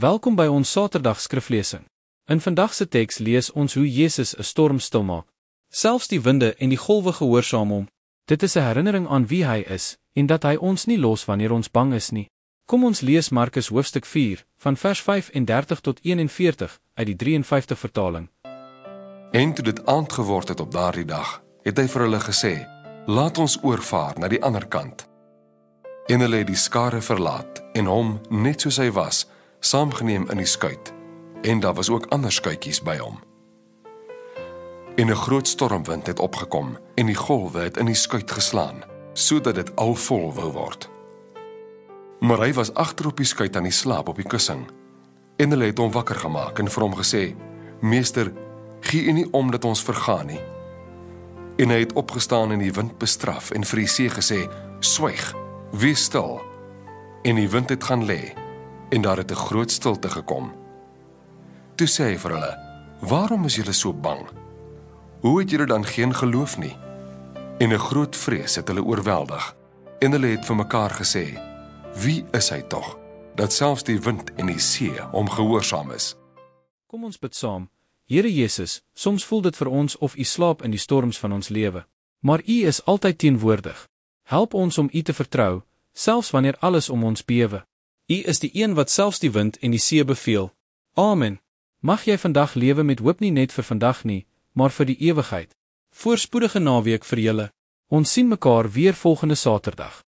Welkom by ons Saterdag skriflesing. In vandag se teks lees ons hoe Jesus 'n storm stilmaak. Selfs die winde en die golwe gehoorsaam hom. Dit is 'n herinnering aan wie hy is en dat hy ons nie los wanneer ons bang is nie. Kom ons lees Markus hoofstuk 4 van vers 35 tot 41 uit die 53 vertaling. En toe dit aand geword het op daardie dag, het hy vir hulle gesê: "Laat ons oorvaar na die ander kant." En hulle het die skare verlaat en hom, net soos hy was, saamgeneem in die skuit, en daar was ook ander skuitjies by hom. En 'n groot stormwind het opgekom, en die golwe het in die skuit geslaan, sodat dit al vol wou word. Maar hy was agter op die skuit aan die slaap op die kussing, en hulle het hom wakker gemaak en vir hom gesê: "Meester, gee u nie om dat ons vergaan nie." En hy het opgestaan en die wind bestraf en vir die see gesê: "Swyg, wees stil." En die wind het gaan lê, en daar het 'n groot stilte gekom. Toe sê hy vir hulle: "Waarom is julle so bang? Hoe het julle dan geen geloof nie?" En 'n groot vrees het hulle oorweldig, en hulle het vir mekaar gesê: "Wie is hy tog, dat selfs die wind en die see hom gehoorsaam is?" Kom ons bid saam. Here Jesus, soms voel dit vir ons of U slaap in die storms van ons lewe, maar U is altyd teenwoordig. Help ons om U te vertrou, selfs wanneer alles om ons bewe. U is die een wat selfs die wind en die see beveel. Amen. Mag jy vandag lewe met hoop nie net vir vandag nie, maar vir die ewigheid. Voorspoedige naweek vir julle. Ons sien mekaar weer volgende Saterdag.